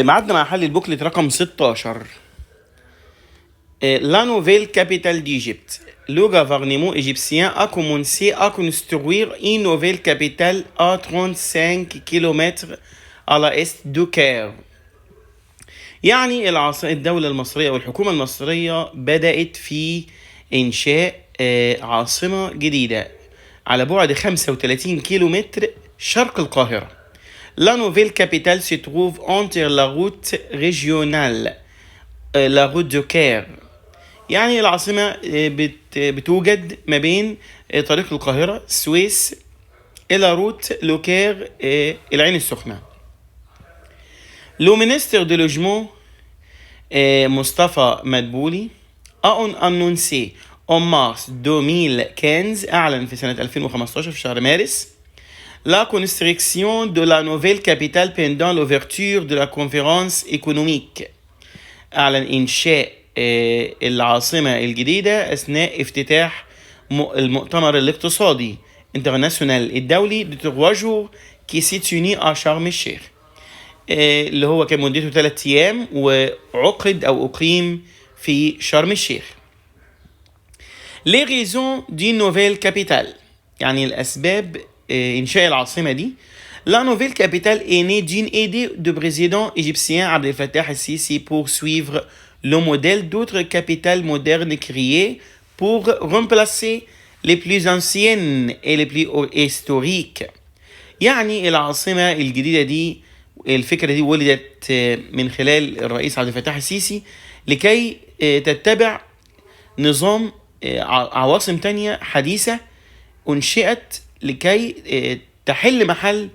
معدنا مع حل البوكلت رقم 16. La nouvelle capitale d'Égypte. Le gouvernement égyptien a commencé à construire une nouvelle capitale à 35 km à l'est du Caire. يعني الدولة المصرية والحكومة المصرية بدأت في إنشاء عاصمة جديدة على بعد 35 كيلومتر شرق القاهرة. La nouvelle capitale se trouve entre la route régionale, la route du Caire. يعني العاصمة بتوجد ما بين طريق القاهرة السويس إلى روت لوكير العين السخنة. Le ministre de Logement مصطفى مدبولي a annoncé en mars 2015 أعلن في سنة 2015 في شهر مارس la construction de la nouvelle capitale pendant l'ouverture de la conférence économique. أعلن إنشاء العاصمة الجديدة أثناء افتتاح المؤتمر الاقتصادي international الدولي de 3 jours qui s'est tenu à شرم الشيخ اللي هو كان مدته 3 أيام وعقد أو أقيم في شرم الشيخ. Les raisons d'une nouvelle capitale يعني الأسباب إنشاء العاصمة دي. La nouvelle capitale est née d'une idée du président égyptien Abdel Fattah el-Sisi pour suivre le modèle d'autres capitales modernes créées pour remplacer les plus anciennes et les plus historiques. يعني العاصمة الجديدة دي الفكرة دي ولدت من خلال الرئيس عبد الفتاح السيسي لكي تتبع نظام عواصم تانية حديثة أنشئت لكي تحل محل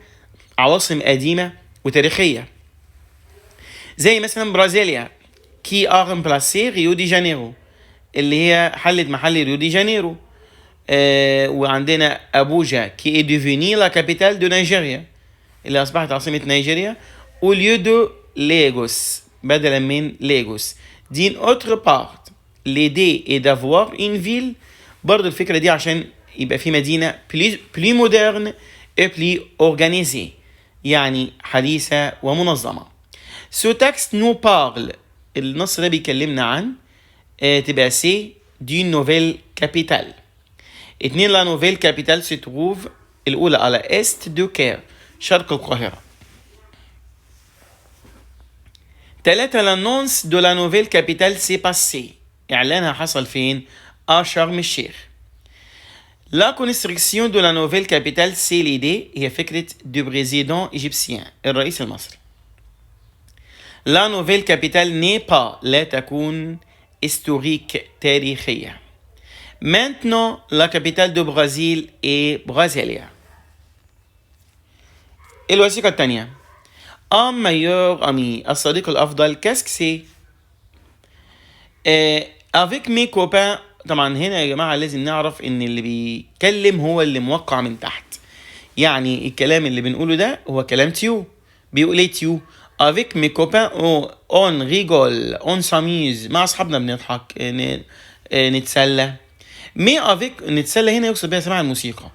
عواصم قديمة وتاريخية زي مثلا برازيليا كي a remplacé ريو دي جانيرو اللي هي حلت محل ريو دي جانيرو. وعندنا أبوجا كي est devenue la capitale de نيجيريا اللي أصبحت عاصمة نيجيريا au lieu de Lagos بدلا من ليغوس. d'une autre part l'idée est d'avoir une ville برضو الفكرة دي عشان يبقى في مدينة plus moderne et plus organisée يعني حديثة ومنظمة. Ce texte nous parle النص ده بيكلمنا عن تبقى سي d'une nouvelle capitale. 2 la nouvelle capitale se trouve الأولى على est du Caire شرق القاهرة. 3 l'annonce de la nouvelle capitale s'est passée إعلانها حصل فين؟ شرم الشيخ. La construction de la nouvelle capitale c'est l'idée هي فكرة du président égyptien الرئيس المصري. La nouvelle capitale n'est pas لا تكون historique تاريخية. Maintenant la capitale du Brésil est Brasilia. الوثيقة الثانية un meilleur ami الصديق الأفضل qu'est-ce que c'est avec mes copains. طبعا هنا يا جماعة لازم نعرف ان اللي بيتكلم هو اللي موقع من تحت يعني الكلام اللي بنقوله ده هو كلام تيو بيقول ايه تيو avec mes copains on rigole on s'amuse مع اصحابنا بنضحك نتسلى mais avec نتسلى هنا يقصد بها سماع الموسيقى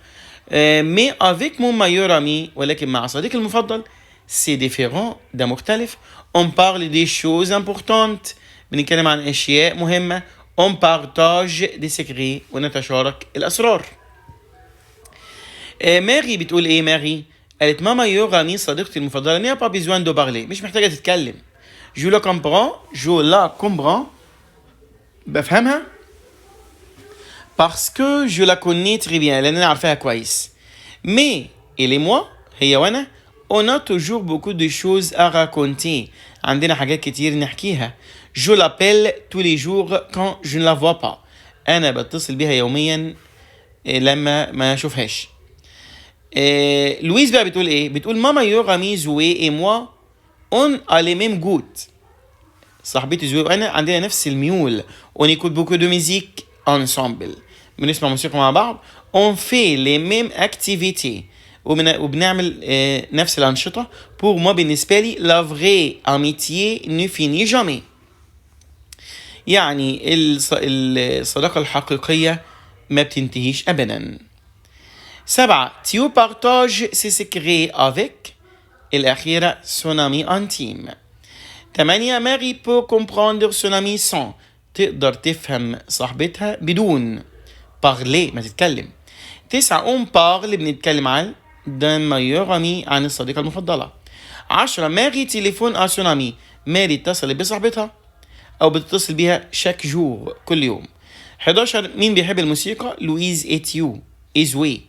mais avec mon meilleur ami ولكن مع صديقي المفضل c'est différent ده مختلف. on parle des choses importantes بنتكلم عن اشياء مهمة. on partage des secrets ونتشارك الأسرار. ماري بتقول ايه ماري؟ قالت ماما يوغامي صديقتي المفضلة نيا با بيزوان دو بارلي مش محتاجة تتكلم. جو لا كومبران بفهمها parce que je la connais très bien لأن أنا عارفاها كويس. mais elle et moi هي وأنا on a toujours beaucoup de choses à raconter عندنا حاجات كتير نحكيها. je l'appelle tous les jours quand je ne la vois pas أنا بتصل بها يوميا لما ما أشوفهاش. لويس بقى بتقول إيه؟ بتقول ماما يوغامي زوي et moi on a les mêmes goûts. صاحبتي زوي وأنا عندنا نفس الميول. on écoute beaucoup de musique ensemble بنسمع موسيقى مع بعض. on fait les mêmes activités وبنعمل نفس الأنشطة. pour moi بالنسبة لي la vraie amitié ne finit jamais يعني الصداقة الحقيقية ما بتنتهيش أبدا. 7 tu partages ses secrets avec الأخيرة son ami intime 8 ماري peut comprendre son ami sans. تقدر تفهم صاحبتها بدون parler ما تتكلم. 9 on parle بنتكلم عن d'un meilleur ami عن الصديقة المفضلة. 10 ماري تليفون à son ami. ماري اتصلت بصاحبتها أو بتتصل بيها chaque jour كل يوم. 11 مين بيحب الموسيقى؟ لويز إتيو إزوي.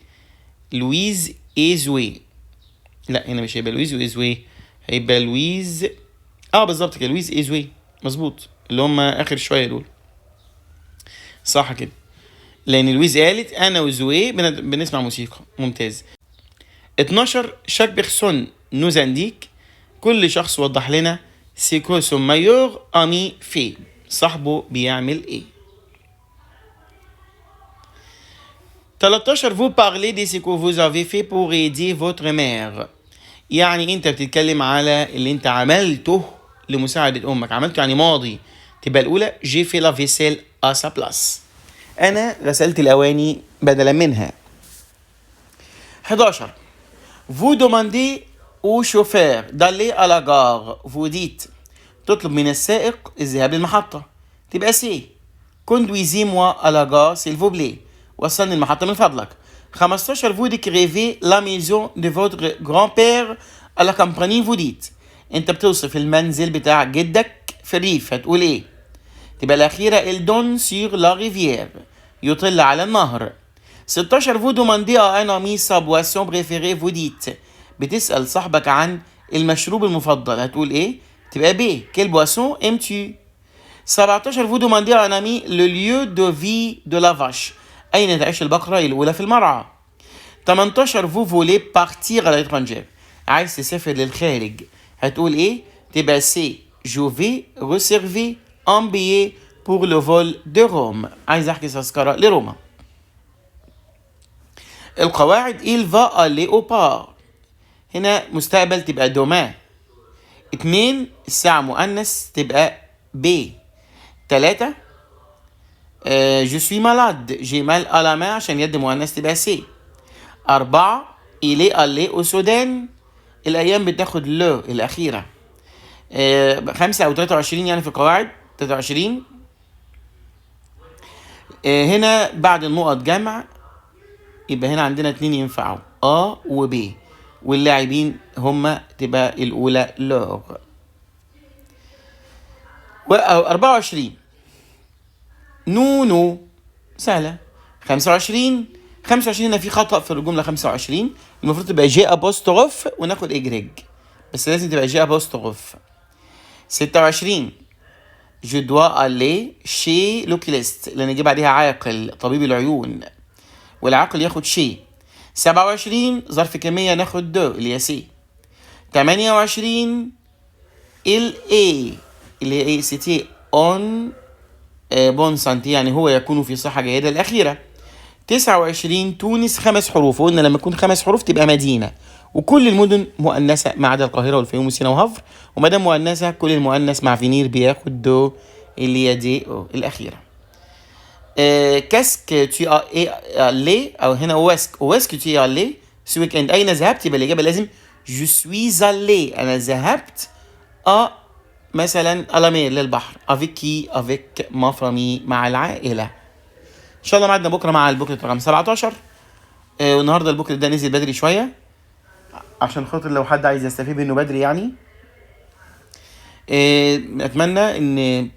لويز إزوي. لا هنا مش هيبقى لويز وإزوي، هيبقى لويز بالظبط كده، لويز إزوي مظبوط، اللي هم آخر شوية دول صح كده، لأن لويز قالت أنا وزوي بنسمع موسيقى. ممتاز. 12 شاك بيرسون نوز انديك. كل شخص وضح لنا سيكو سون مايور أمي في. صاحبه بيعمل إيه. 13 vous parlez de ce que vous avez fait pour aider votre mère. يعني انت بتتكلم على اللي انت عملته لمساعدة امك. عملته يعني ماضي، تبقى الاولى j'ai fait la vaisselle à sa place. انا غسلت الاواني بدلا منها. 11 vous demandez au chauffeur d'aller à la gare. vous dites تطلب من السائق الذهاب للمحطة، تبقى سي conduisez-moi à la gare s'il vous plaît. وصلني المحطة من فضلك. 15 vous décrivez la maison de votre grand-père à la campagne. vous dites انت بتوصف المنزل بتاع جدك في الريف، هتقول ايه؟ تبقى الأخيرة il donne sur la rivière يطل على النهر. 16 vous demandez à un ami sa boisson préférée. vous dites بتسأل صاحبك عن المشروب المفضل، هتقول ايه؟ تبقى ب quelle boisson aimes-tu. 17 vous demandez à un ami le lieu de vie de la vache. أين تعيش البقرة الأولى في المرعى. 18 vous voulez partir à l'étranger. عايز تسافر للخارج، هتقول ايه؟ تبقى سي je vais réserver un billet pour le vol de Rome. عايز احجز تذكرة لروما. القواعد il va aller au port. هنا مستقبل تبقى دوما. 2 الساعة مؤنث تبقى ب. 3 je suis malade j'ai mal à la main عشان يد مؤنث تبقى سي. 4 il est allé au Soudan. الأيام بتاخد له الأخيرة. 5 أو 23 يعني في القواعد 23. هنا بعد النقط جمع، يبقى هنا عندنا 2 ينفعوا A و B، واللاعبين هما تبقى الأولى لور. 24 نو سهلة. 25 هنا في خطأ في الجملة. 25 المفروض تبقى جي أبوستروف وناخد إجريج، بس لازم تبقى جي أبوستروف. 26 je dois aller chez l'oculiste لأن يجي بعدها عاقل طبيب العيون، والعاقل ياخد شي. 27 ظرف كمية ناخد دو اللي هي سي. 28 ال A اللي هي ايه سيتي اون بون سانتي يعني هو يكون في صحة جيدة. الأخيرة 29 تونس 5 حروف، وقلنا لما يكون 5 حروف تبقى مدينة، وكل المدن مؤنثة ما عدا القاهرة والفيوم وسينا وهفر، وما دام مؤنثة كل المؤنث مع فينير بياخد دو اللي هي دي الأخيرة. كاسك تي allé أو هنا واسك تي allé ce weekend. أين ذهبت؟ يبقى الإجابة لازم je suis allé أنا ذهبت مثلا ألامير للبحر avec qui avec ma famille مع العائلة. إن شاء الله معدنا بكرة مع البوكلت رقم 17. والنهاردة البوكلت ده نزل بدري شوية عشان خاطر لو حد عايز يستفيد منه بدري يعني. أتمنى إن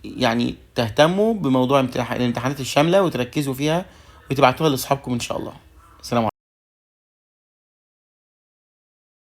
يعني تهتموا بموضوع الامتحانات الشاملة وتركزوا فيها وتبعتوها لأصحابكم إن شاء الله. السلام عليكم.